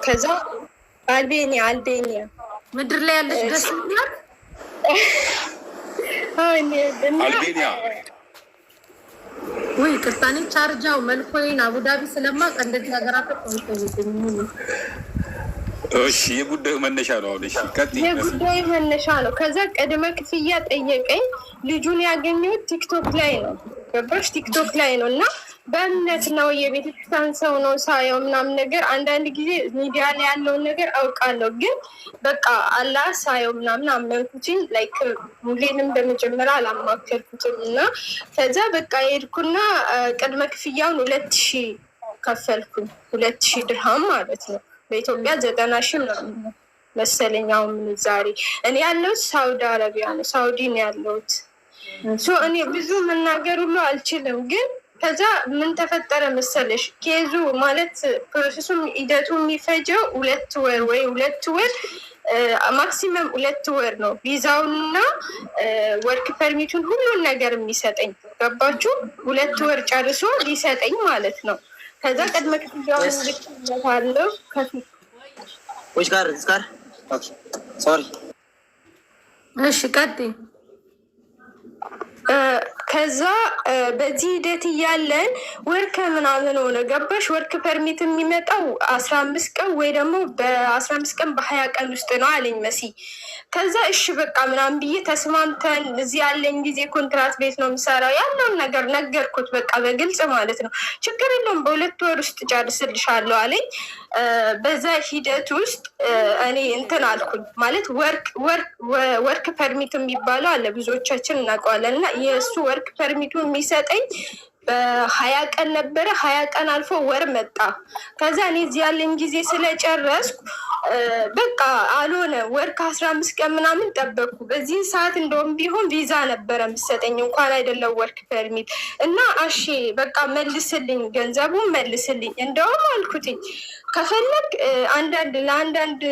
ከዛ አልቤኒያ ምድር ላይ ያለች ደስ ይላል። አልቤኒያ ወይ ቅርታኔ ቻርጃው መልኮይን አቡዳቢ ስለማቅ እንደዚህ ሀገራት እሺ የጉዳዩ መነሻ ነው። አሁን እሺ ቀጥይ። የጉዳዩ መነሻ ነው። ከዛ ቅድመ ክፍያ ጠየቀኝ። ልጁን ያገኘሁት ቲክቶክ ላይ ነው። ገባሽ? ቲክቶክ ላይ ነው እና በእምነት ነው የቤተክርስቲያን ሰው ነው ሳየው ምናምን ነገር። አንዳንድ ጊዜ ሚዲያ ላይ ያለውን ነገር አውቃለሁ፣ ግን በቃ አላህ ሳየው ምናምን አመንኩትኝ። ላይክ ሙሌንም በመጀመሪያ አላማከርኩትም እና ከዛ በቃ የሄድኩና ቅድመ ክፍያውን 2000 ከፈልኩኝ። 2000 ድርሃም ማለት ነው። በኢትዮጵያ 90,000 ምናምን መሰለኛው ምንዛሬ። እኔ ያለሁት ሳውዲ አረቢያ ነው፣ ሳውዲ ነው ያለሁት። እኔ ብዙ መናገር ሁሉ አልችልም፣ ግን ከዛ ምን ተፈጠረ መሰለሽ? ኬዙ ማለት ፕሮሰሱም ሂደቱ የሚፈጀው 2 ወር ወይ 2 ወር ማክሲመም 2 ወር ነው። ቪዛውንና ወርክ ፐርሚቱን ሁሉን ነገር የሚሰጠኝ ገባችሁ? 2 ወር ጨርሶ ሊሰጠኝ ማለት ነው። ከዛ ቅድመ ክፍያውን ልክለታለሁ ከፊት እሺ ቀጥይ። ከዛ በዚህ ሂደት እያለን ወርክ ምናምን ሆነ ገባሽ? ወርክ ፐርሚት የሚመጣው 15 ቀን ወይ ደግሞ በ15 ቀን በ20 ቀን ውስጥ ነው አለኝ መሲ። ከዛ እሺ በቃ ምናምን ብዬ ተስማምተን እዚህ ያለኝ ጊዜ ኮንትራት ቤት ነው የምሰራው ያለውን ነገር ነገርኩት፣ በቃ በግልጽ ማለት ነው። ችግር የለውም በ2 ወር ውስጥ ጨርስልሻለሁ አለኝ። በዛ ሂደት ውስጥ እኔ እንትን አልኩኝ ማለት ወርክ ፐርሚት የሚባለው አለ፣ ብዙዎቻችን እናውቀዋለን። እና የእሱ ወርክ ፐርሚቱ የሚሰጠኝ በ20 ቀን ነበረ። 20 ቀን አልፎ ወር መጣ። ከዛ እኔ እዚህ ያለኝ ጊዜ ስለጨረስኩ በቃ አልሆነ። ወር ከ15 ቀን ምናምን ጠበቅኩ። በዚህ ሰዓት እንደውም ቢሆን ቪዛ ነበረ የምሰጠኝ እንኳን አይደለም ወርክ ፐርሚት። እና አሺ በቃ መልስልኝ፣ ገንዘቡን መልስልኝ። እንደውም አልኩትኝ ከፈለግ ለአንዳንድ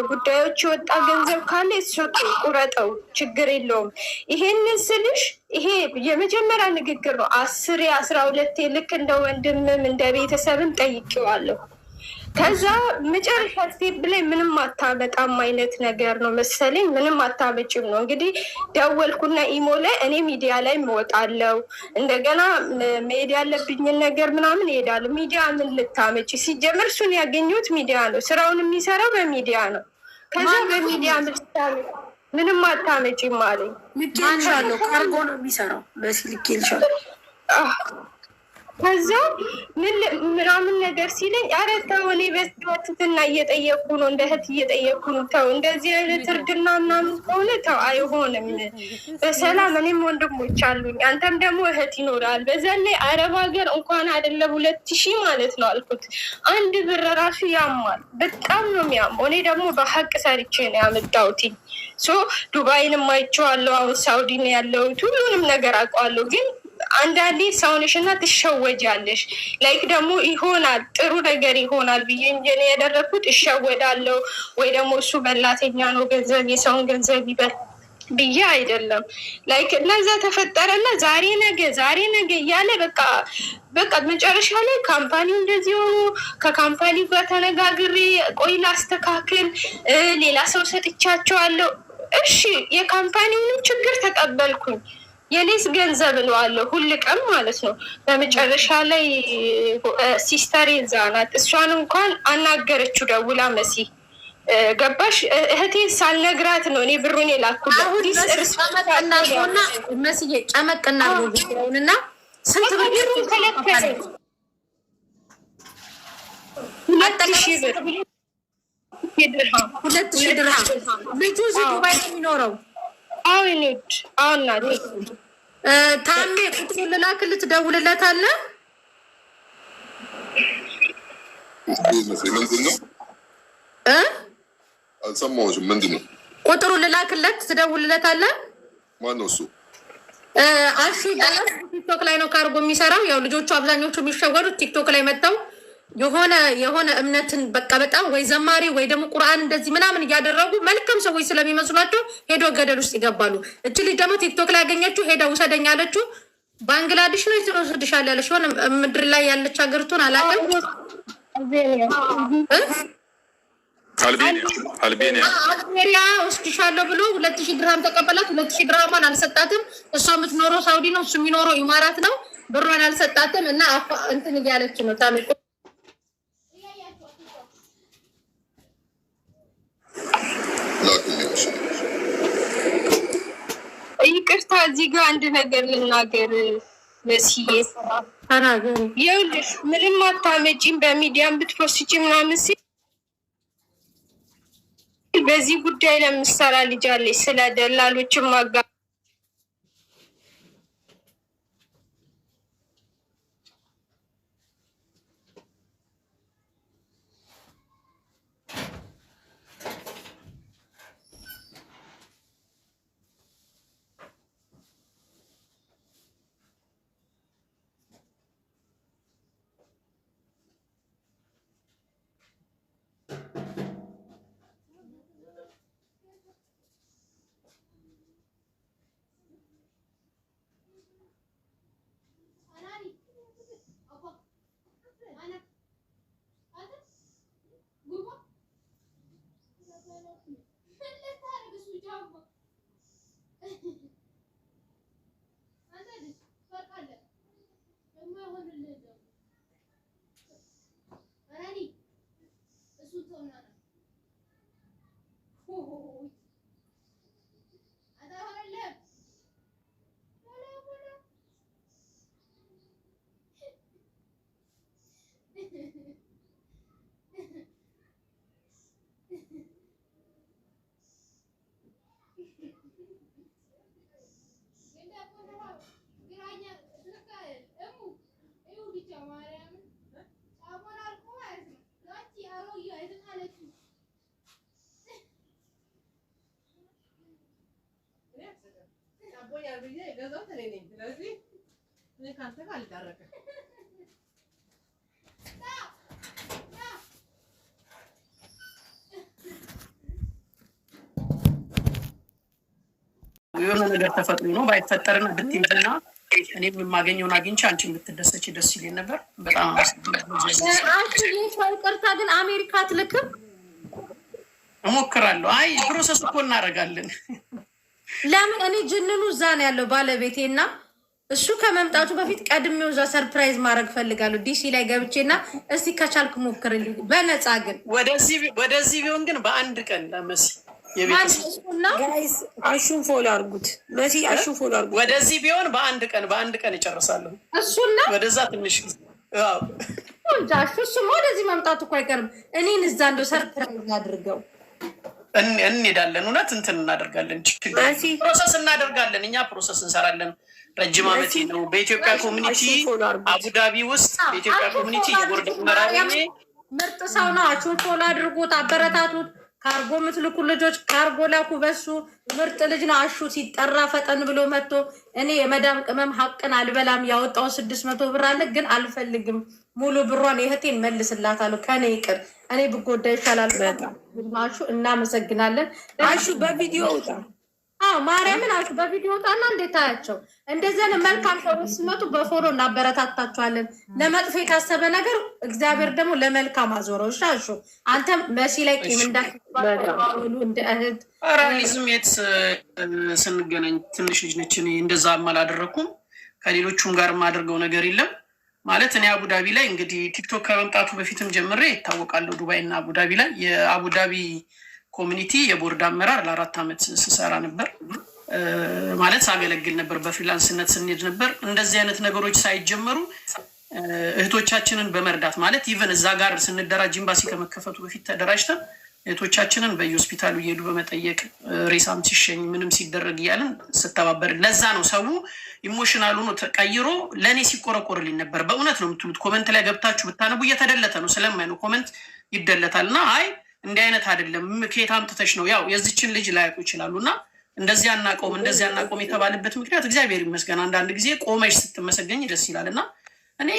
ጉዳዮች የወጣ ገንዘብ ካለ ሱቅ ቁረጠው፣ ችግር የለውም። ይሄንን ስልሽ ይሄ የመጀመሪያ ንግግር ነው። 10 12 ልክ እንደ ወንድምም እንደ ቤተሰብም ጠይቄዋለሁ። ከዛ መጨረሻ ስቴፕ ላይ ምንም አታመጣም አይነት ነገር ነው መሰለኝ። ምንም አታመጭም ነው እንግዲህ። ደወልኩና ኢሞ ላይ እኔ ሚዲያ ላይ እወጣለሁ፣ እንደገና መሄድ ያለብኝን ነገር ምናምን እሄዳለሁ። ሚዲያ ምን ልታመጭ? ሲጀምር እሱን ያገኘሁት ሚዲያ ነው፣ ስራውን የሚሰራው በሚዲያ ነው። ከዛ በሚዲያ ምንም አታመጭም አለኝ። ልኬልሻለሁ፣ ካርጎ ነው የሚሰራው በስልክ ልሻለሁ። ከዛ ምናምን ነገር ሲለኝ ኧረ ተው፣ እኔ በትትና እየጠየኩ ነው፣ እንደ እህት እየጠየኩ ነው፣ ተው እንደዚህ አይነት እርድና ምናምን ከሆነ ተው፣ አይሆንም። በሰላም እኔም ወንድሞች አሉኝ፣ አንተም ደግሞ እህት ይኖራል። በዛ ላይ አረብ ሀገር እንኳን አይደለም 2000 ማለት ነው አልኩት። 1 ብር ራሱ ያማል፣ በጣም ነው የሚያመው። እኔ ደግሞ በሀቅ ሰርቼ ነው ያመጣሁት። ዱባይንም አይቼዋለሁ፣ አሁን ሳውዲ ነው ያለሁት። ሁሉንም ነገር አውቀዋለሁ። ግን አንዳንዴ ሰውነሽ እና ትሸወጃለሽ። ላይክ ደግሞ ይሆናል ጥሩ ነገር ይሆናል ብዬ እንጂ ያደረግኩት እሸወዳለሁ ወይ ደግሞ እሱ በላተኛ ነው ገንዘብ የሰውን ገንዘብ ይበል ብዬ አይደለም። ላይክ እነዛ ተፈጠረና ዛሬ ነገ እያለ በቃ መጨረሻ ላይ ካምፓኒው እንደዚህ ሆኖ ከካምፓኒው ጋር ተነጋግሬ ቆይ ላስተካክል፣ ሌላ ሰው ሰጥቻቸዋለሁ። እሺ የካምፓኒውንም ችግር ተቀበልኩኝ። የሌስ ገንዘብ እለዋለሁ ሁል ቀን ማለት ነው። በመጨረሻ ላይ ሲስተር እዛ ናት። እሷን እንኳን አናገረችው ደውላ መሲ ገባሽ? እህቴን ሳልነግራት ነው እኔ ብሩን የላኩላት። መስዬ ጨመቅና ሆንና ስንት ብሩን ከለከለኝ። 2000 ብር 2000 ድርሃም። ልጁ እዚህ ዱባይ ነው የሚኖረው። አሁን ናት ታሜ ቁጥሩ ልላክልህ፣ ትደውልለታለህ። ምንድን ነው አልሰማሁሽም። ምንድን ነው ቁጥሩ ልላክለት፣ ትደውልለታለህ። ማነው እሱ? አሹ ቲክቶክ ላይ ነው ካርጎ የሚሰራው። ያው ልጆቹ አብዛኞቹ የሚሸወዱት ቲክቶክ ላይ መጥተው የሆነ እምነትን በቃ በጣም ወይ ዘማሪ ወይ ደግሞ ቁርአን እንደዚህ ምናምን እያደረጉ መልካም ሰዎች ስለሚመስሏቸው ሄዶ ገደል ውስጥ ይገባሉ። እች ልጅ ደግሞ ቲክቶክ ላይ ያገኘችው ሄዳ ውሰደኝ አለችው። ባንግላዴሽ ነው ትወስድሻል ያለች ሆነ ምድር ላይ ያለች ሀገርቱን አላውቅም። አልቤኒያ ወስድሻለሁ ብሎ 2000 ድርሃም ተቀበላት። 2000 ድርሃሟን አልሰጣትም። እሷ የምትኖረው ሳውዲ ነው፣ እሱ የሚኖረው ኢማራት ነው። ብሯን አልሰጣትም እና እንትን እያለች ነው ታምቆ ይቅርታ እዚህ ጋር አንድ ነገር ልናገር መስዬ ተናገሪ። ይኸውልሽ ምንም አታመጪም በሚዲያም ብትፖስጪ ምናምን ሲል በዚህ ጉዳይ ለምሳሌ ልጅ አለች ስለ ደላሎችም ማጋ የሆነ ነገር ተፈጥሮ ነው ባይፈጠርና ብትይዝና እኔ የማገኘውን አግኝቼ አንቺን ብትደሰች ደስ ይለኝ ነበር። በጣም ይቅርታ ግን አሜሪካ አትልክም? እሞክራለሁ። አይ ፕሮሰስ እኮ እናደርጋለን። ለምን እኔ ጅንኑ እዛ ነው ያለው ባለቤቴና እሱ ከመምጣቱ በፊት ቀድሜው እዛ ሰርፕራይዝ ማድረግ ፈልጋለሁ። ዲሲ ላይ ገብቼና እስቲ ከቻልክ ሞክርልኝ በነፃ ግን ወደዚህ ቢሆን ግን በአንድ ቀን ለመሲ አሹን ፎሎ አድርጉት። መሲ አሹን ፎሎ አድርጉት። ወደዚህ ቢሆን በአንድ ቀን እጨርሳለሁ። እሱና ወደዛ ትንሽ እሱማ ወደዚህ መምጣቱ እኮ አይቀርም። እኔን እዛ እንደው ሰርፕራይዝ አድርገው እንሄዳለን። እውነት እንትን እናደርጋለን። ፕሮሰስ እናደርጋለን። እኛ ፕሮሰስ እንሰራለን። ረጅም ዓመቴ ነው በኢትዮጵያ ኮሚኒቲ አቡዳቢ ውስጥ በኢትዮጵያ ኮሚኒቲ የቦርድ መራሪ ምርጥ ሰው ነው። አቹን ፎሎ አድርጉት፣ አበረታቱት። ካርጎ የምትልኩ ልጆች ካርጎ ላኩ። በሱ ምርጥ ልጅ ነው። አሹ ሲጠራ ፈጠን ብሎ መጥቶ እኔ የመዳም ቅመም ሀቅን አልበላም ያወጣው 600 ብር አለ ግን አልፈልግም ሙሉ ብሯን የእህቴን መልስላታለሁ ከኔ ይቅር እኔ ብጎዳ ይሻላል። በጣም አሹ እናመሰግናለን። አሹ በቪዲዮ ውጣ። አዎ ማርያምን አሹ በቪዲዮ ወጣና እንዴት ታያቸው። እንደዚህ መልካም ሰው ሲመጡ በፎሎ እናበረታታቸዋለን። ለመጥፎ የታሰበ ነገር እግዚአብሔር ደግሞ ለመልካም አዞረው። እሺ አሹ አንተም መሲ ላይ ቂም እንዳትባሉ እንደ እህት ራሊዝም የት ስንገናኝ ትንሽ ልጅ ነች። እኔ እንደዛ አላደረኩም። ከሌሎቹም ጋር የማደርገው ነገር የለም ማለት እኔ አቡዳቢ ላይ እንግዲህ ቲክቶክ ከመምጣቱ በፊትም ጀምሬ ይታወቃለሁ። ዱባይ እና አቡዳቢ ላይ የአቡዳቢ ኮሚኒቲ የቦርድ አመራር ለ4 ዓመት ስሰራ ነበር ማለት ሳገለግል ነበር። በፍሪላንስነት ስንሄድ ነበር። እንደዚህ አይነት ነገሮች ሳይጀመሩ እህቶቻችንን በመርዳት ማለት ኢቨን እዛ ጋር ስንደራጅ ኤምባሲ ከመከፈቱ በፊት ተደራጅተን እህቶቻችንን በየሆስፒታሉ እየሄዱ በመጠየቅ ሬሳም ሲሸኝ ምንም ሲደረግ እያለን ስተባበር ለዛ ነው ሰው ኢሞሽናል ሆኖ ተቀይሮ ለእኔ ሲቆረቆርልኝ ነበር። በእውነት ነው የምትሉት። ኮመንት ላይ ገብታችሁ ብታነቡ እየተደለተ ነው ስለማይ ነው ኮመንት ይደለታል። እና አይ እንዲህ አይነት አይደለም ከየት አምጥተሽ ነው ያው የዚችን ልጅ ላያውቁ ይችላሉ። እና እንደዚህ አናቆም የተባለበት ምክንያት እግዚአብሔር ይመስገን አንዳንድ ጊዜ ቆመሽ ስትመሰገኝ ደስ ይላል። እና እኔ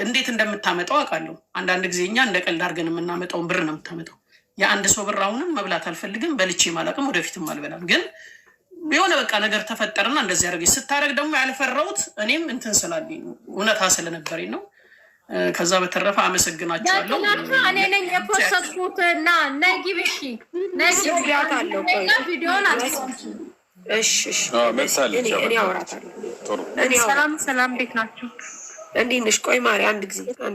እንዴት እንደምታመጣው አውቃለሁ። አንዳንድ ጊዜ እኛ እንደ ቀልድ አድርገን የምናመጣውን ብር ነው የምታመጣው። የአንድ ሰው ብር አሁንም መብላት አልፈልግም፣ በልቼ ማላቅም፣ ወደፊትም አልበላም። ግን የሆነ በቃ ነገር ተፈጠርና እንደዚህ አደረገች ስታደርግ ደግሞ ያልፈራሁት እኔም እንትን ስላለኝ እውነታ ስለነበረኝ ነው። ከዛ በተረፈ አመሰግናችኋለሁ። እኔ ነኝ የፖስተኩት እና ነጊብ እሺ ነጊብያት አለው ቪዲዮን አልሰምሽ። እሺ እኔ አወራታለሁ። ሰላም እንዴት ናችሁ? እንዴት ነሽ? ቆይ ማሪ አንድ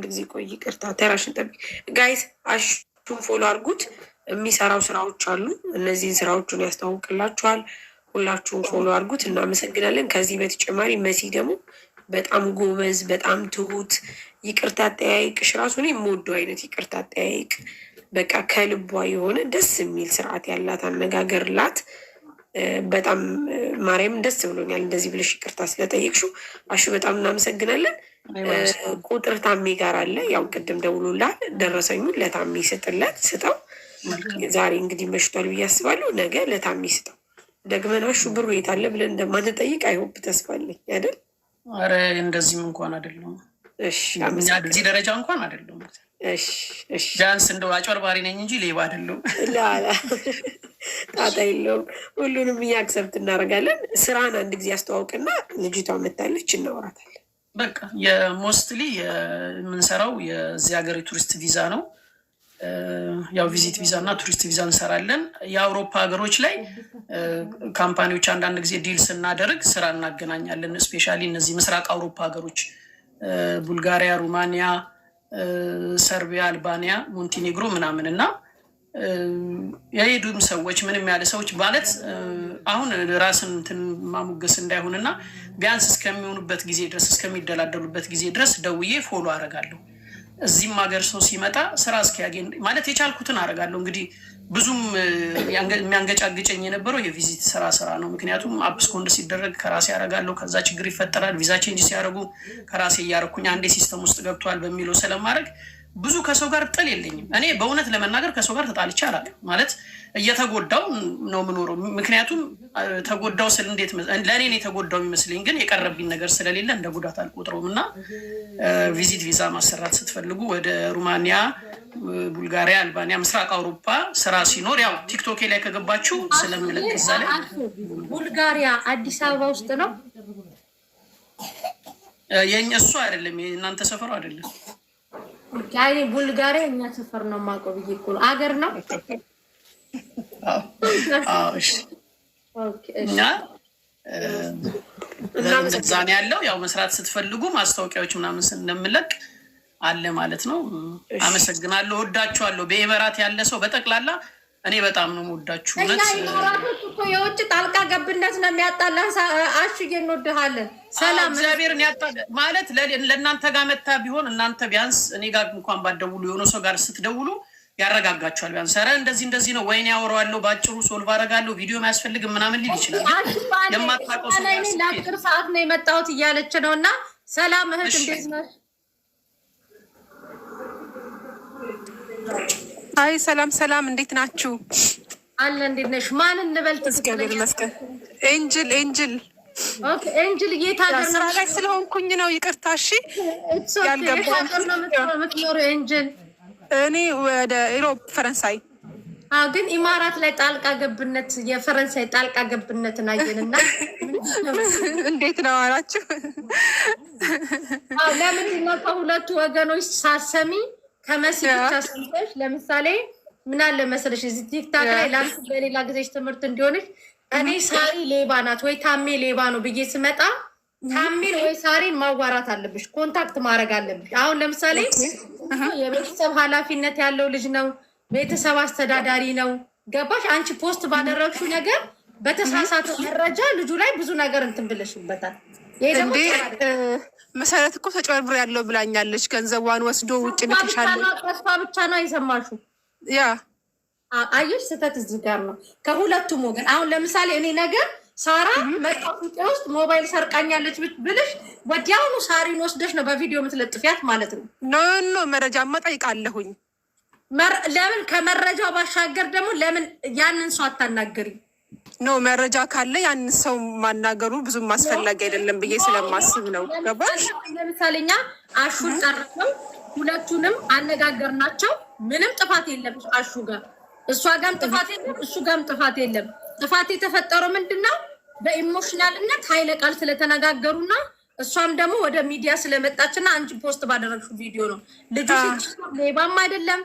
ጊዜ ቆይ፣ ይቅርታ ተራሽን ጠብቂ። ጋይስ አሹን ፎሎ አድርጉት። የሚሰራው ስራዎች አሉ። እነዚህን ስራዎቹን ያስተዋውቅላችኋል። ሁላችሁም ፎሎ አድርጉት። እናመሰግናለን። ከዚህ በተጨማሪ መሲ ደግሞ በጣም ጎበዝ፣ በጣም ትሁት፣ ይቅርታ አጠያይቅሽ ራሱ እኔ የምወደው አይነት ይቅርታ አጠያይቅ፣ በቃ ከልቧ የሆነ ደስ የሚል ስርዓት ያላት አነጋገር ላት። በጣም ማርያም ደስ ብሎኛል እንደዚህ ብለሽ ይቅርታ ስለጠየቅሽው። አሹ በጣም እናመሰግናለን። ቁጥር ታሜ ጋር አለ። ያው ቅድም ደውሎላል። ደረሰኙን ለታሜ ስጠው። ዛሬ እንግዲህ መሽቷል ብዬ አስባለሁ። ነገ ለታሜ ስጠው። ደግመን አሹ ብሩ የት አለ ብለን እንደማንጠይቅ አይሆፕ ተስፋለኝ አይደል? ኧረ እንደዚህም እንኳን አይደለም። እዚህ ደረጃ እንኳን አይደለም። ቢያንስ እንደው አጭበርባሪ ነኝ እንጂ ሌባ አይደለም። ጣጣ የለውም። ሁሉንም እኛ አክሰብት እናደርጋለን። ስራን አንድ ጊዜ አስተዋውቅና ልጅቷ መታለች እናወራታለን። በቃ የሞስትሊ የምንሰራው የዚህ ሀገር የቱሪስት ቪዛ ነው። ያው ቪዚት ቪዛ እና ቱሪስት ቪዛ እንሰራለን። የአውሮፓ ሀገሮች ላይ ካምፓኒዎች አንዳንድ ጊዜ ዲል ስናደርግ ስራ እናገናኛለን። ስፔሻሊ እነዚህ ምስራቅ አውሮፓ ሀገሮች ቡልጋሪያ፣ ሩማኒያ፣ ሰርቢያ፣ አልባኒያ፣ ሞንቴኔግሮ ምናምን እና የሄዱም ሰዎች ምንም ያለ ሰዎች ማለት አሁን ራስን እንትን ማሞገስ እንዳይሆን እና ቢያንስ እስከሚሆኑበት ጊዜ ድረስ እስከሚደላደሉበት ጊዜ ድረስ ደውዬ ፎሎ አደርጋለሁ። እዚህም ሀገር ሰው ሲመጣ ስራ እስኪያገኝ ማለት የቻልኩትን አደርጋለሁ። እንግዲህ ብዙም የሚያንገጫግጨኝ የነበረው የቪዚት ስራ ነው። ምክንያቱም አፕስኮንድ ሲደረግ ከራሴ ያደርጋለሁ። ከዛ ችግር ይፈጠራል። ቪዛ ቼንጅ ሲያደርጉ ከራሴ እያደረኩኝ አንዴ ሲስተም ውስጥ ገብቷል በሚለው ስለማድረግ ብዙ ከሰው ጋር ጥል የለኝም። እኔ በእውነት ለመናገር ከሰው ጋር ተጣልቼ አላውቅም። ማለት እየተጎዳው ነው የምኖረው። ምክንያቱም ተጎዳው ስል እንዴት ለእኔ የተጎዳው የሚመስለኝ ግን የቀረብኝ ነገር ስለሌለ እንደ ጉዳት አልቆጥረውም። እና ቪዚት ቪዛ ማሰራት ስትፈልጉ ወደ ሩማኒያ፣ ቡልጋሪያ፣ አልባኒያ፣ ምስራቅ አውሮፓ ስራ ሲኖር ያው ቲክቶኬ ላይ ከገባችሁ ስለምልክ እዛ ላይ ቡልጋሪያ አዲስ አበባ ውስጥ ነው እሱ አይደለም የእናንተ ሰፈሩ አይደለም። ያኔ ቡልጋሪያ እኛ ሰፈር ነው የማውቀው ብዬ እኮ ነው። አገር ነው። እና እዛን ያለው ያው መስራት ስትፈልጉ ማስታወቂያዎች ምናምን ስንምለቅ አለ ማለት ነው። አመሰግናለሁ። ወዳችኋለሁ። በኤመራት ያለ ሰው በጠቅላላ እኔ በጣም ነው የምወዳችሁ። የውጭ ጣልቃ ገብነት ነው የሚያጣላን። አሹዬ እንወድሃለን። ሰላም እግዚአብሔርን ያጣል ማለት ለእናንተ ጋር መታ ቢሆን እናንተ ቢያንስ እኔ ጋር እንኳን ባትደውሉ የሆነ ሰው ጋር ስትደውሉ ያረጋጋችኋል። ቢያንስ ኧረ እንደዚህ ነው ወይኔ ያወራዋለሁ በአጭሩ ሶልቭ አደርጋለሁ ቪዲዮ ማያስፈልግ ምናምን ሊል ይችላል። የማታውቀው ሰው ለአጭር ሰዓት ነው የመጣሁት እያለች ነው። እና ሰላም እህት እንዴት ነሽ? አይ ሰላም እንዴት ናችሁ? አለ እንዴት ነሽ? ማን እንበል? እግዚአብሔር ይመስገን። ኤንጅል ኦኬ ኤንጅል የታገር ስራ ላይ ስለሆንኩኝ ነው ይቅርታ። እሺ ያልገባኝ ኤንጅል እኔ ወደ ኢሮፕ ፈረንሳይ። ግን ኢማራት ላይ ጣልቃ ገብነት የፈረንሳይ ጣልቃ ገብነትን አየንና እንዴት ነው አላችሁ? ለምንድን ነው ከሁለቱ ወገኖች ሳሰሚ ከመሲ ብቻ ሰምተሽ? ለምሳሌ ምን አለ መሰለሽ እዚህ ቲክታክ ላይ ላንቺ በሌላ ጊዜሽ ትምህርት እንዲሆንሽ እኔ ሳሪ ሌባ ናት ወይ ታሜ ሌባ ነው ብዬ ስመጣ ታሜን ወይ ሳሪን ማዋራት አለብሽ፣ ኮንታክት ማድረግ አለብሽ። አሁን ለምሳሌ የቤተሰብ ኃላፊነት ያለው ልጅ ነው፣ ቤተሰብ አስተዳዳሪ ነው። ገባሽ? አንቺ ፖስት ባደረግሽው ነገር በተሳሳተ መረጃ ልጁ ላይ ብዙ ነገር እንትን ብለሽበታል። እንዴ መሰረት እኮ ተጨበርብሮ ያለው ብላኛለች። ገንዘቧን ወስዶ ውጭ ልክሻለሁ። ተስፋ ብቻ ነው የሰማሽው። ያ አየሽ፣ ስህተት እዚህ ጋር ነው ከሁለቱም ወገን። አሁን ለምሳሌ እኔ ነገር ሳራ መጣፉጤ ውስጥ ሞባይል ሰርቃኛለች ብልሽ ወዲያውኑ ሳሪን ወስደሽ ነው በቪዲዮ የምትለጥፊያት ማለት ነው። ኖ መረጃማ ጠይቃለሁኝ። ለምን ከመረጃው ባሻገር ደግሞ ለምን ያንን ሰው አታናገሪ? ኖ መረጃ ካለ ያንን ሰው ማናገሩ ብዙም አስፈላጊ አይደለም ብዬ ስለማስብ ነው። ገባሽ? ለምሳሌ እኛ አሹን ጠርተው ሁለቱንም አነጋገርናቸው። ምንም ጥፋት የለም አሹ ጋር፣ እሷ ጋርም ጥፋት የለም፣ እሱ ጋርም ጥፋት የለም። ጥፋት የተፈጠረው ምንድነው? በኢሞሽናልነት ኃይለ ቃል ስለተነጋገሩና እሷም ደግሞ ወደ ሚዲያ ስለመጣችና አንቺ ፖስት ባደረግሽው ቪዲዮ ነው። ልጁ ሌባም አይደለም፣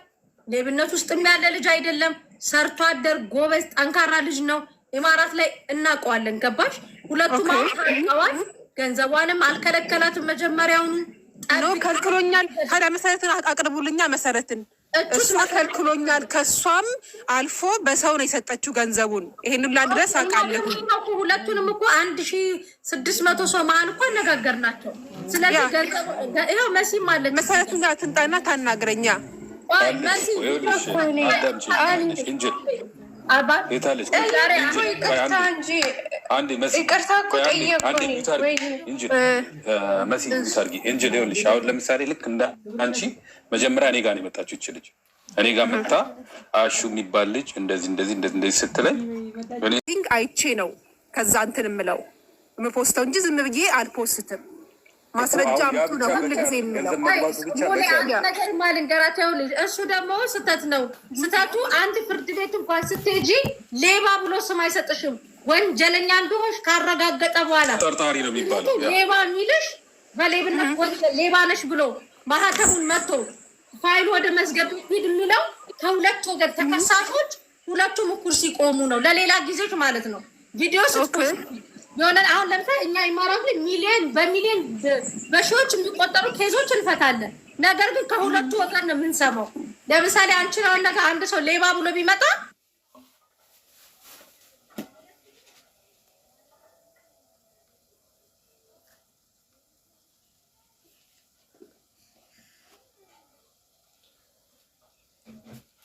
ሌብነት ውስጥ ያለ ልጅ አይደለም። ሰርቶ አደር ጎበዝ ጠንካራ ልጅ ነው። ኢማራት ላይ እናውቀዋለን። ገባሽ? ሁለቱም አውቀዋል። ገንዘቧንም አልከለከላትም። መጀመሪያውን ከልክሎኛል። ታዲያ መሰረትን አቅርቡልኛ። መሰረትን እሱ ከልክሎኛል። ከሷም አልፎ በሰው ነው የሰጠችው ገንዘቡን። ይሄን ሁላ ድረስ አውቃለሁ። ሁለቱንም እኮ 1600 ሰው መሀል እኮ አነጋገርናቸው። ስለዚህ ይኸው መሲም አለች። መሰረትን ጋር ትንጣና ታናግረኛ። መሲ አሁን ለምሳሌ ልክ እንደ አንቺ መጀመሪያ እኔ ጋር ነው የመጣችው ይች ልጅ። እኔ ጋር መጣ አሹ የሚባል ልጅ እንደዚህ ስትለኝ አይቼ ነው ከዛ እንትን የምለው የምፖስተው እንጂ ዝም ብዬ አልፖስትም። ማስረጃ አምጡ ነው ሁሉ ጊዜ የምለው። ነገር ማልንገራቸው ልጅ እሱ ደግሞ ስተት ነው። ስተቱ አንድ ፍርድ ቤት እንኳን ስትሄጂ ሌባ ብሎ ስም አይሰጥሽም። ወንጀለኛ እንደሆንሽ ካረጋገጠ በኋላ ጠርጣሪ ነው የሚባለው። ሌባ የሚልሽ በሌብነት ሌባ ነሽ ብሎ ማህተሙን መጥቶ ፋይሉ ወደ መዝገብ ሂድ የሚለው ከሁለት ወገን ተከሳሾች ሁለቱም እኩል ሲቆሙ ነው። ለሌላ ጊዜዎች ማለት ነው። ቪዲዮ የሆነ አሁን ለምሳሌ እኛ ኢማራት ላይ በሚሊዮን በሺዎች የሚቆጠሩ ኬዞች እንፈታለን። ነገር ግን ከሁለቱ ወገን ነው የምንሰማው። ለምሳሌ አንችላውን ነገር አንድ ሰው ሌባ ብሎ ቢመጣ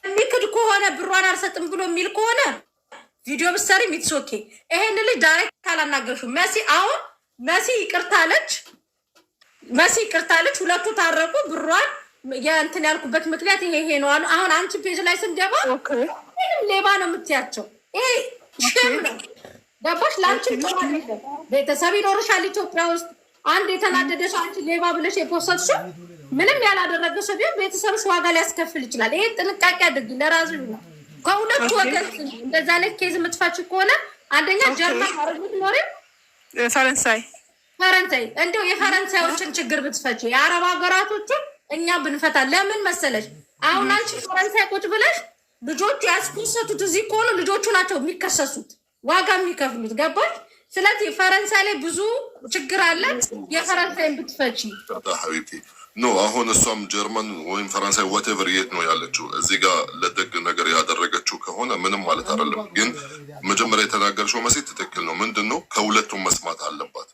የሚክድ ከሆነ ብሯን አልሰጥም ብሎ የሚል ከሆነ ቪዲዮ ብትሰሪ ሚትሶኬ። ይሄን ልጅ ዳይሬክት ካላናገርሽው አሁን መሲ ይቅርታለች። ሁለቱ ታረቁ። ብሯን የእንትን ያልኩበት ምክንያት ይሄ ነው አሉ። አሁን አንቺ ፔጅ ላይ ስንገባ ምንም ሌባ ነው የምትያቸው። ይሄ ሼም ነው። ገባሽ? ለአንቺ ቤተሰብ ይኖርሻል ኢትዮጵያ ውስጥ። አንድ የተናደደ ሰው አንቺ ሌባ ብለሽ የፖሰትሽው ምንም ያላደረገ ሰው ቢሆን ቤተሰብሽ ዋጋ ሊያስከፍል ይችላል። ይሄ ጥንቃቄ አድርጊ ለራስሽ ነው። ከሁለቱ ወገን እንደዛ ላይ ኬዝ የምትፋች ከሆነ አንደኛ ጀርመን አረጉት ኖሬ ፈረንሳይ እንደው የፈረንሳዮችን ችግር ብትፈች የአረብ ሀገራቶችን እኛ ብንፈታ ለምን መሰለሽ? አሁን አንቺ ፈረንሳይ ቁጭ ብለሽ ልጆቹ ያስከሰቱት እዚህ ከሆኑ ልጆቹ ናቸው የሚከሰሱት ዋጋ የሚከፍሉት። ገባሽ? ስለዚህ ፈረንሳይ ላይ ብዙ ችግር አለ። የፈረንሳይን ብትፈች ኖ አሁን እሷም ጀርመን ወይም ፈረንሳይ ዋቴቨር የት ነው ያለችው? እዚህ ጋር ለደግ ነገር ያደረገችው ከሆነ ምንም ማለት አይደለም። ግን መጀመሪያ የተናገርሽው መሴት ትክክል ነው። ምንድን ነው ከሁለቱም መስማት አለባት።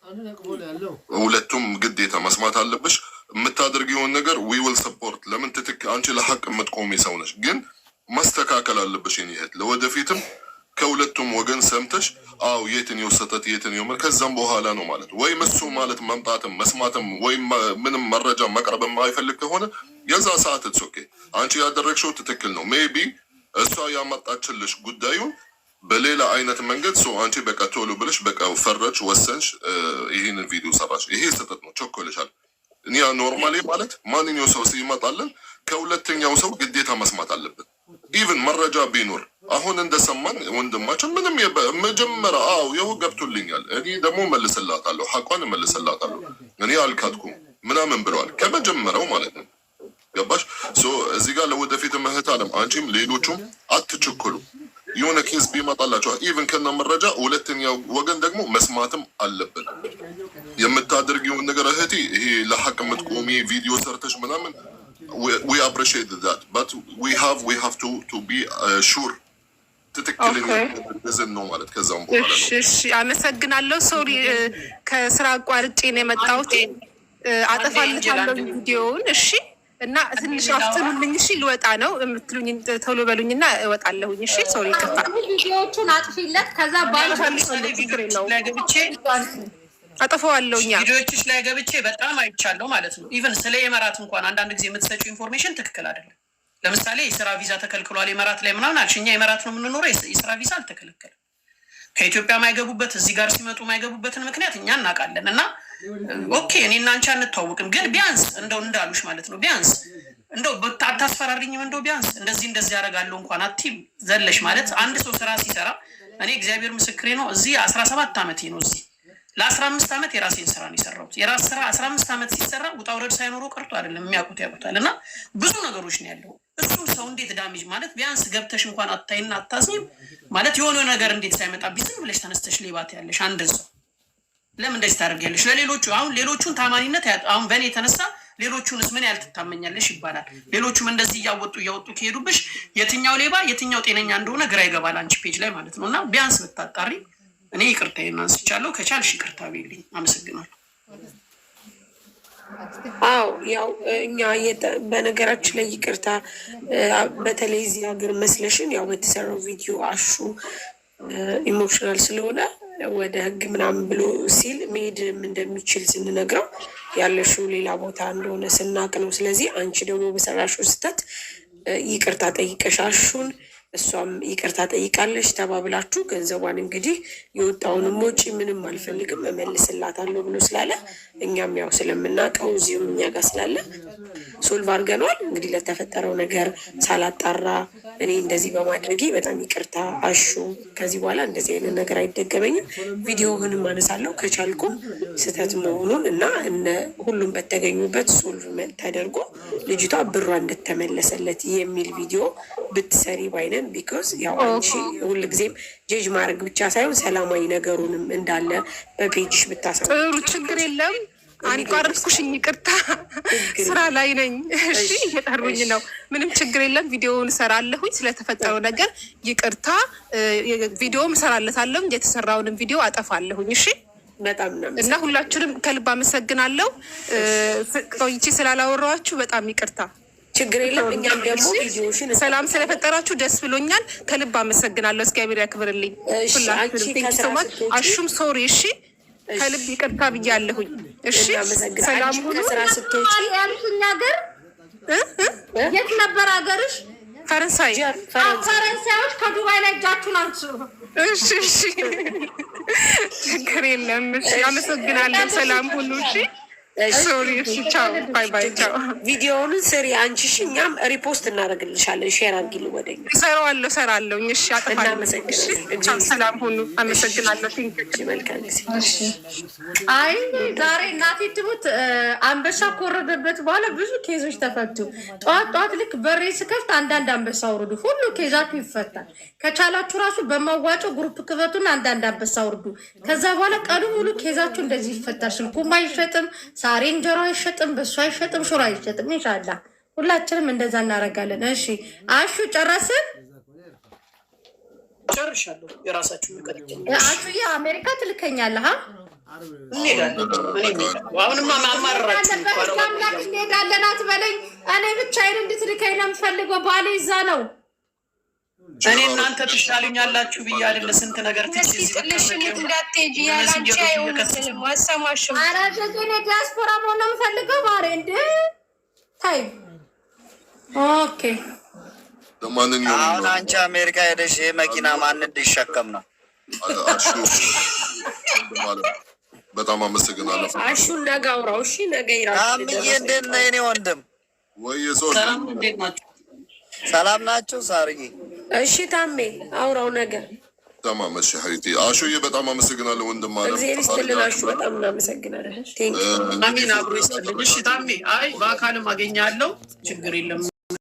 ሁለቱም ግዴታ መስማት አለብሽ። የምታደርጊውን ነገር ዊ ዊል ሰፖርት። ለምን አንቺ ለሀቅ የምትቆሚ ሰው ነሽ። ግን ማስተካከል አለብሽ። ይሄት ለወደፊትም ከሁለቱም ወገን ሰምተሽ አው የትን የወሰተት የትን የመር ከዛም በኋላ ነው ማለት ወይም እሱ ማለት መምጣትም መስማትም ወይም ምንም መረጃ መቅረብ የማይፈልግ ከሆነ የዛ ሰዓት ኦኬ አንቺ ያደረግሽው ትክክል ነው። ሜቢ እሷ ያመጣችልሽ ጉዳዩ በሌላ አይነት መንገድ ሰው አንቺ በቃ ቶሎ ብለሽ በቃ ፈረች ወሰንሽ ይሄንን ቪዲዮ ሰራሽ። ይሄ ስህተት ነው። ቸኮለሻል። እኛ ኖርማሊ ማለት ማንኛው ሰው ሲመጣልን ከሁለተኛው ሰው ግዴታ መስማት አለበት። ኢቭን መረጃ ቢኖር አሁን እንደሰማን ወንድማችን ምንም መጀመሪያ ይኸው ገብቶልኛል፣ እኔ ደግሞ መልስላታለሁ፣ ሐቋን መልስላታለሁ፣ እኔ አልካድኩም ምናምን ብለዋል ከመጀመሪያው ማለት ነው። ገባሽ? እዚህ ጋር ለወደፊት ምህት አለም አንቺም ሌሎቹም አትችኩሉ። የሆነ ኬስ ቢመጣላቸው ኢቭን ከና መረጃ ሁለተኛው ወገን ደግሞ መስማትም አለብን። የምታደርጊውን ነገር እህቴ ይሄ ለሐቅ የምትቆሚ ቪዲዮ ሰርተሽ ምናምን we appreciate that, but we have to be sure ትክክለኛ ነው ማለት ከዛም በኋላ ነው። እሺ አመሰግናለሁ። ሶሪ ከስራ አቋርጬ ነው የመጣሁት። አጠፋልሻለሁ ቪዲዮውን። እሺ እና ትንሽ አፍጥኑልኝ። እሺ ልወጣ ነው የምትሉኝ ቶሎ በሉኝና እወጣለሁኝ። እሺ ሶሪ ይቅርታ። ቪዲዮቹን አጥፊለት ከዛ አጠፋዋለሁኛ ቪዲዮችሽ ላይ ገብቼ በጣም አይቻለሁ ማለት ነው። ኢቨን ስለ የመራት እንኳን አንዳንድ ጊዜ የምትሰጪው ኢንፎርሜሽን ትክክል አይደለም። ለምሳሌ የስራ ቪዛ ተከልክሏል የመራት ላይ ምናምን አልሽ። እኛ የመራት ነው የምንኖረው፣ የስራ ቪዛ አልተከለከለም። ከኢትዮጵያ ማይገቡበት እዚህ ጋር ሲመጡ ማይገቡበትን ምክንያት እኛ እናውቃለን። እና ኦኬ እኔና አንቺ አንተዋወቅም፣ ግን ቢያንስ እንደው እንዳሉሽ ማለት ነው ቢያንስ እንደው አታስፈራሪኝም? እንደው ቢያንስ እንደዚህ ያደርጋለሁ እንኳን አትይም ዘለሽ ማለት አንድ ሰው ስራ ሲሰራ እኔ እግዚአብሔር ምስክሬ ነው እዚህ 17 ዓመቴ ነው እዚህ ለ15 ዓመት የራሴን ስራ ነው የሰራሁት። የራስ ስራ 15 ዓመት ሲሰራ ውጣ ውረድ ሳይኖረው ቀርቶ አይደለም፣ የሚያውቁት ያውቁታል። እና ብዙ ነገሮች ነው ያለው። እሱም ሰው እንዴት ዳሜጅ ማለት ቢያንስ ገብተሽ እንኳን አታይና አታስኝም ማለት የሆነ ነገር እንዴት ሳይመጣብኝ ዝም ብለሽ ተነስተሽ ሌባት ያለሽ አንድ ሰው ለምን እንደዚህ ታደርጊያለሽ? ለሌሎቹ አሁን ሌሎቹን ታማኒነት አሁን በእኔ የተነሳ ሌሎቹንስ ምን ያህል ትታመኛለሽ ይባላል። ሌሎቹም እንደዚህ እያወጡ ከሄዱብሽ የትኛው ሌባ የትኛው ጤነኛ እንደሆነ ግራ ይገባል፣ አንቺ ፔጅ ላይ ማለት ነው። እና ቢያንስ ብታጣሪ። እኔ ይቅርታዬን አንስቻለሁ፣ ከቻልሽ ይቅርታ ቢልኝ። አመሰግናለሁ። አዎ ያው እኛ በነገራችን ላይ ይቅርታ፣ በተለይ እዚህ ሀገር መስለሽን ያው በተሰራው ቪዲዮ አሹ ኢሞሽናል ስለሆነ ወደ ህግ ምናምን ብሎ ሲል መሄድም እንደሚችል ስንነግረው ያለሽው ሌላ ቦታ እንደሆነ ስናቅ ነው። ስለዚህ አንቺ ደግሞ በሰራሽው ስህተት ይቅርታ ጠይቀሽ አሹን እሷም ይቅርታ ጠይቃለች ተባብላችሁ ገንዘቧን እንግዲህ የወጣውንም ወጪ ምንም አልፈልግም እመልስላታለሁ ብሎ ስላለ እኛም ያው ስለምናውቀው እዚሁም እኛ ጋር ስላለ ሶልቭ አድርገነዋል። እንግዲህ ለተፈጠረው ነገር ሳላጣራ እኔ እንደዚህ በማድረጌ በጣም ይቅርታ አሹ። ከዚህ በኋላ እንደዚህ አይነት ነገር አይደገመኝም። ቪዲዮውንም አነሳለሁ ከቻልኩም ስህተት መሆኑን እና ሁሉም በተገኙበት ሶልቭ ተደርጎ ልጅቷ ብሯ እንደተመለሰለት የሚል ቪዲዮ ብትሰሪ ባይነን። ቢኮዝ ያው አንቺ ሁልጊዜም ጄጅ ማድረግ ብቻ ሳይሆን ሰላማዊ ነገሩንም እንዳለ በፔጅሽ ብታሳ ጥሩ፣ ችግር የለም። አንቋረጥኩሽኝ፣ ይቅርታ ስራ ላይ ነኝ። እሺ እየጠሩኝ ነው። ምንም ችግር የለም። ቪዲዮውን እሰራለሁኝ ስለተፈጠረው ነገር ይቅርታ። ቪዲዮም እሰራለታለሁ፣ የተሰራውንም ቪዲዮ አጠፋለሁኝ። እሺ በጣም እና ሁላችሁንም ከልብ አመሰግናለሁ። ቆይቼ ስላላወራኋችሁ በጣም ይቅርታ። ችግር የለም። እኛም ደግሞ ቪዲዮሽን ሰላም ስለፈጠራችሁ ደስ ብሎኛል። ከልብ አመሰግናለሁ። እግዚአብሔር ያክብርልኝ ሁላችሁም። አሹም ሶሪ። እሺ ከልብ ይቅርታ ብያለሁኝ። እሺ ሰላም ሁኑ። ያልሽኝ ሀገር የት ነበር ሀገርሽ? ፈረንሳይ። ፈረንሳዮች ከዱባይ ላይ እጃችሁን አንሱ። እሺ እሺ ችግር የለም። እሺ አመሰግናለሁ። ሰላም ሁኑ። እሺ ሶሪ። እሺ ቻው፣ ባይ ባይ፣ ቻው። ቪዲዮውን ስሪ አንቺ። እሺ እኛም ሪፖስት እናደርግልሻለን። ሼር አድርጊልን ወደኛ። እሰራዋለሁ። እሺ አጠፋለሁ። እሺ ቻው፣ ሰላም ሁኑ። አመሰግናለሁ። መልካም ጊዜ። አይ ዛሬ እናቴ ትሙት አንበሳ ከወረደበት በኋላ ብዙ ኬዞች ተፈቱ። ጠዋት ልክ በሬ ስከፍት አንዳንድ አንበሳ አውርዱ፣ ሁሉ ኬዛችሁ ይፈታል። ከቻላችሁ ራሱ በማዋጮ ግሩፕ ክፈቱና አንዳንድ አንበሳ አውርዱ። ከዛ በኋላ ቀኑ ሙሉ ኬዛችሁ እንደዚህ ይፈታል። ስልኩም አይሸጥም፣ ሳሬ እንጀራ አይሸጥም፣ በሱ አይሸጥም፣ ሽሮ አይሸጥም። ኢንሻአላህ ሁላችንም እንደዛ እናደርጋለን። እሺ አሹ ጨረስን? ጨርሻለሁ። የራሳችሁ አሹ የአሜሪካ ትልከኛለህ? አሁንማ ማማራችሁ እንሄዳለን አትበለኝ። እኔ ብቻዬን እንድትልከኝ ነው የምፈልገው። ባሌ እዛ ነው። እኔ እናንተ ትሻሉኛላችሁ ብዬ አይደለ ስንት ነገር ዲያስፖራ መሆን ነው የምፈልገው። ማሬ እንደ ታይ ኦኬ። ለማንኛውም አሁን አንቺ አሜሪካ ሄደሽ መኪና ማን እንዲሸከም ነው? በጣም አመሰግናለሁ። አሹ ነገ አውራው። እሺ ነገ ይራሽ። አምዬ እንዴት ነህ የኔ ወንድም? ወይ ሶል ሰላም፣ እንዴት ናችሁ? ሰላም ናችሁ? ሳርዬ እሺ ታሜ አውራው ነገር ተማም። እሺ ሀይቲ አሹዬ በጣም አመሰግናለሁ ወንድም ማለት እግዚአብሔር ይስጥልን። አሹ በጣም እናመሰግናለን። አሚን አብሮ ይስጥልን። እሺ ታሜ፣ አይ በአካልም አገኛለሁ፣ ችግር የለም።